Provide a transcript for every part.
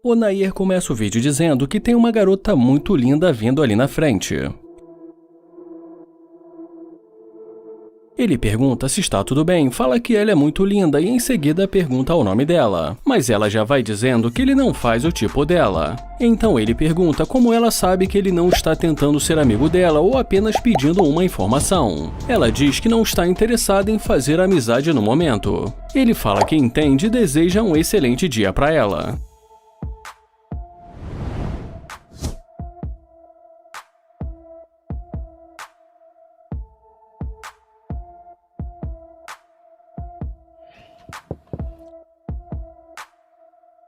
O Nair começa o vídeo dizendo que tem uma garota muito linda vindo ali na frente. Ele pergunta se está tudo bem, fala que ela é muito linda e em seguida pergunta o nome dela, mas ela já vai dizendo que ele não faz o tipo dela. Então ele pergunta como ela sabe que ele não está tentando ser amigo dela ou apenas pedindo uma informação. Ela diz que não está interessada em fazer amizade no momento. Ele fala que entende e deseja um excelente dia para ela.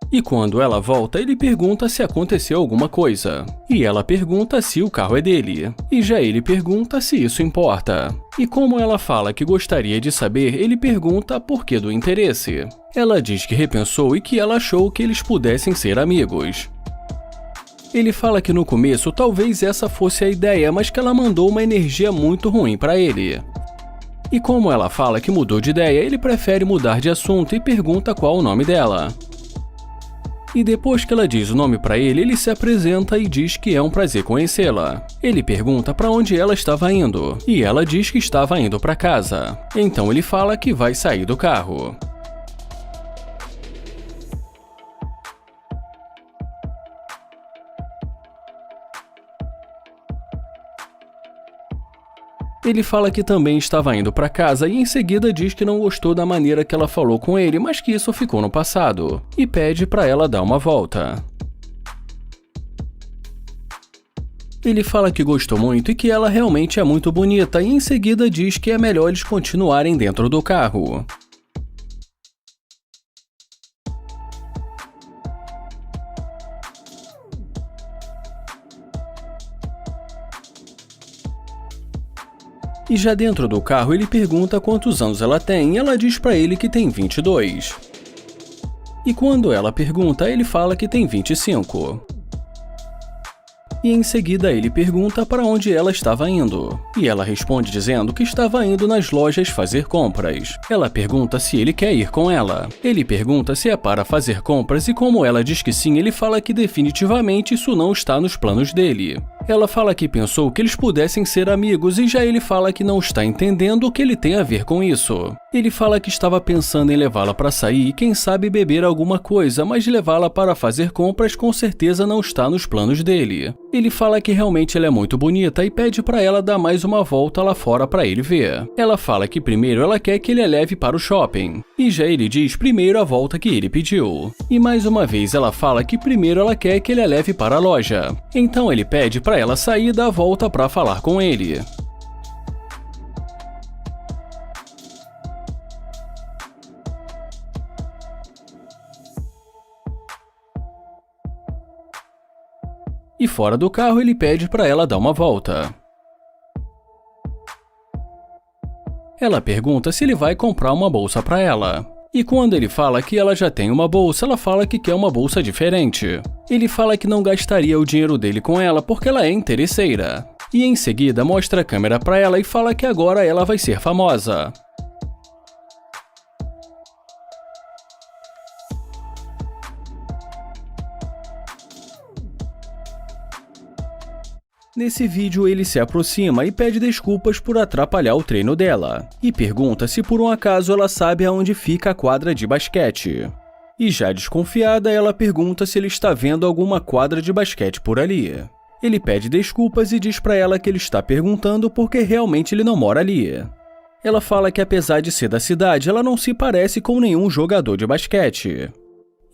E quando ela volta, ele pergunta se aconteceu alguma coisa. E ela pergunta se o carro é dele. E já ele pergunta se isso importa. E como ela fala que gostaria de saber, ele pergunta por que do interesse. Ela diz que repensou e que ela achou que eles pudessem ser amigos. Ele fala que no começo talvez essa fosse a ideia, mas que ela mandou uma energia muito ruim para ele. E como ela fala que mudou de ideia, ele prefere mudar de assunto e pergunta qual o nome dela. E depois que ela diz o nome para ele, ele se apresenta e diz que é um prazer conhecê-la. Ele pergunta para onde ela estava indo, e ela diz que estava indo para casa. Então ele fala que vai sair do carro. Ele fala que também estava indo para casa e em seguida diz que não gostou da maneira que ela falou com ele, mas que isso ficou no passado, e pede para ela dar uma volta. Ele fala que gostou muito e que ela realmente é muito bonita e em seguida diz que é melhor eles continuarem dentro do carro. E já dentro do carro ele pergunta quantos anos ela tem e ela diz pra ele que tem 22. E quando ela pergunta, ele fala que tem 25. E em seguida ele pergunta para onde ela estava indo. E ela responde dizendo que estava indo nas lojas fazer compras. Ela pergunta se ele quer ir com ela. Ele pergunta se é para fazer compras e como ela diz que sim, ele fala que definitivamente isso não está nos planos dele. Ela fala que pensou que eles pudessem ser amigos e já ele fala que não está entendendo o que ele tem a ver com isso. Ele fala que estava pensando em levá-la para sair e quem sabe beber alguma coisa, mas levá-la para fazer compras com certeza não está nos planos dele. Ele fala que realmente ela é muito bonita e pede para ela dar mais uma volta lá fora para ele ver. Ela fala que primeiro ela quer que ele a leve para o shopping. E já ele diz primeiro a volta que ele pediu. E mais uma vez ela fala que primeiro ela quer que ele a leve para a loja. Então ele pede para ela sair e dar a volta para falar com ele. E fora do carro ele pede para ela dar uma volta. Ela pergunta se ele vai comprar uma bolsa para ela. E quando ele fala que ela já tem uma bolsa, ela fala que quer uma bolsa diferente. Ele fala que não gastaria o dinheiro dele com ela porque ela é interesseira. E em seguida mostra a câmera para ela e fala que agora ela vai ser famosa. Nesse vídeo ele se aproxima e pede desculpas por atrapalhar o treino dela, e pergunta se por um acaso ela sabe aonde fica a quadra de basquete. E já desconfiada, ela pergunta se ele está vendo alguma quadra de basquete por ali. Ele pede desculpas e diz para ela que ele está perguntando porque realmente ele não mora ali. Ela fala que apesar de ser da cidade, ela não se parece com nenhum jogador de basquete.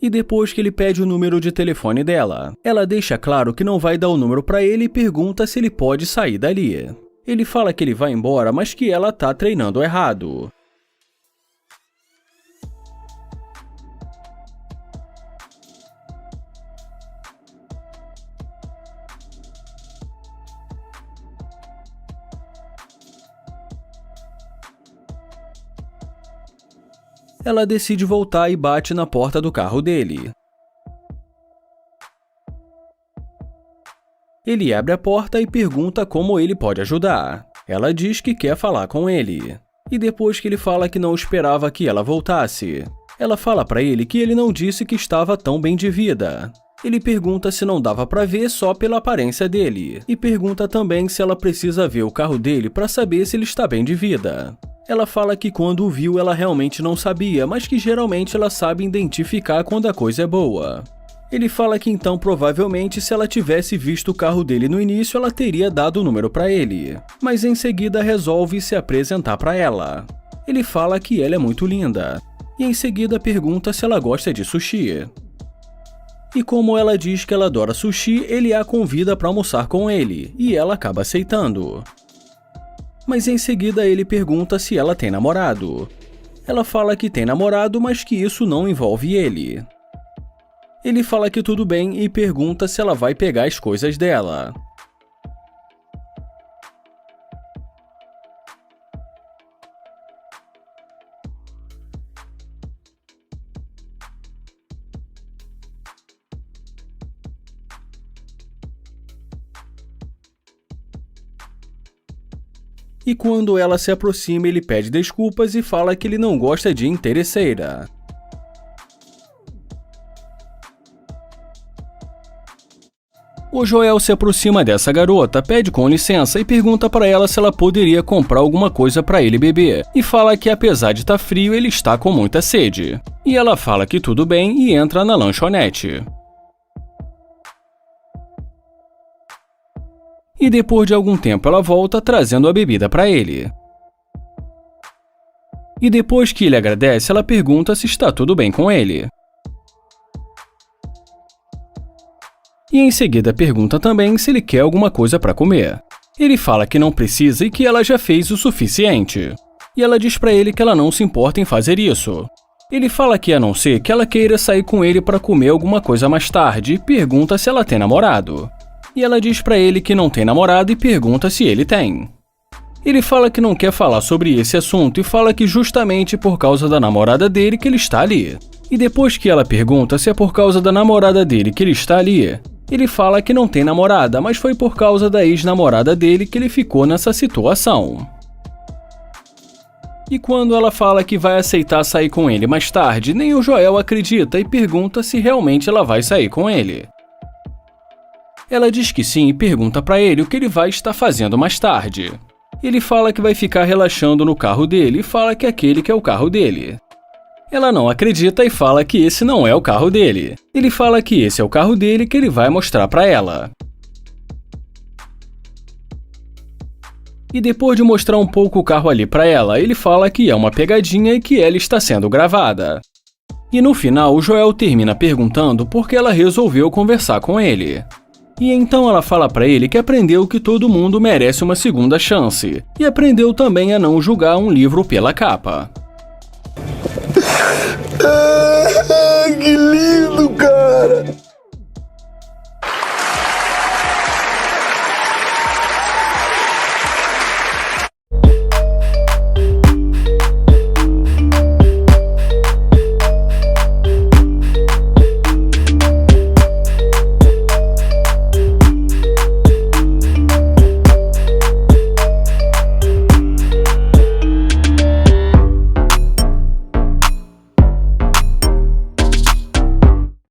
E depois que ele pede o número de telefone dela, ela deixa claro que não vai dar o número para ele e pergunta se ele pode sair dali. Ele fala que ele vai embora, mas que ela tá treinando errado. Ela decide voltar e bate na porta do carro dele. Ele abre a porta e pergunta como ele pode ajudar. Ela diz que quer falar com ele. E depois que ele fala que não esperava que ela voltasse, ela fala para ele que ele não disse que estava tão bem de vida. Ele pergunta se não dava pra ver só pela aparência dele, e pergunta também se ela precisa ver o carro dele pra saber se ele está bem de vida. Ela fala que quando o viu ela realmente não sabia, mas que geralmente ela sabe identificar quando a coisa é boa. Ele fala que então provavelmente se ela tivesse visto o carro dele no início ela teria dado o número pra ele, mas em seguida resolve se apresentar pra ela. Ele fala que ela é muito linda, e em seguida pergunta se ela gosta de sushi. E como ela diz que ela adora sushi, ele a convida para almoçar com ele, e ela acaba aceitando. Mas em seguida ele pergunta se ela tem namorado. Ela fala que tem namorado, mas que isso não envolve ele. Ele fala que tudo bem e pergunta se ela vai pegar as coisas dela. E quando ela se aproxima, ele pede desculpas e fala que ele não gosta de interesseira. O Joel se aproxima dessa garota, pede com licença e pergunta para ela se ela poderia comprar alguma coisa para ele beber, e fala que apesar de estar frio, ele está com muita sede. E ela fala que tudo bem e entra na lanchonete. E depois de algum tempo ela volta trazendo a bebida para ele. E depois que ele agradece, ela pergunta se está tudo bem com ele. E em seguida pergunta também se ele quer alguma coisa para comer. Ele fala que não precisa e que ela já fez o suficiente. E ela diz para ele que ela não se importa em fazer isso. Ele fala que a não ser que ela queira sair com ele para comer alguma coisa mais tarde e pergunta se ela tem namorado. E ela diz pra ele que não tem namorado e pergunta se ele tem. Ele fala que não quer falar sobre esse assunto e fala que justamente por causa da namorada dele que ele está ali. E depois que ela pergunta se é por causa da namorada dele que ele está ali, ele fala que não tem namorada, mas foi por causa da ex-namorada dele que ele ficou nessa situação. E quando ela fala que vai aceitar sair com ele mais tarde, nem o Joel acredita e pergunta se realmente ela vai sair com ele. Ela diz que sim e pergunta pra ele o que ele vai estar fazendo mais tarde. Ele fala que vai ficar relaxando no carro dele e fala que aquele que é o carro dele. Ela não acredita e fala que esse não é o carro dele. Ele fala que esse é o carro dele que ele vai mostrar pra ela. E depois de mostrar um pouco o carro ali pra ela, ele fala que é uma pegadinha e que ela está sendo gravada. E no final, o Joel termina perguntando por que ela resolveu conversar com ele. E então ela fala pra ele que aprendeu que todo mundo merece uma segunda chance, e aprendeu também a não julgar um livro pela capa.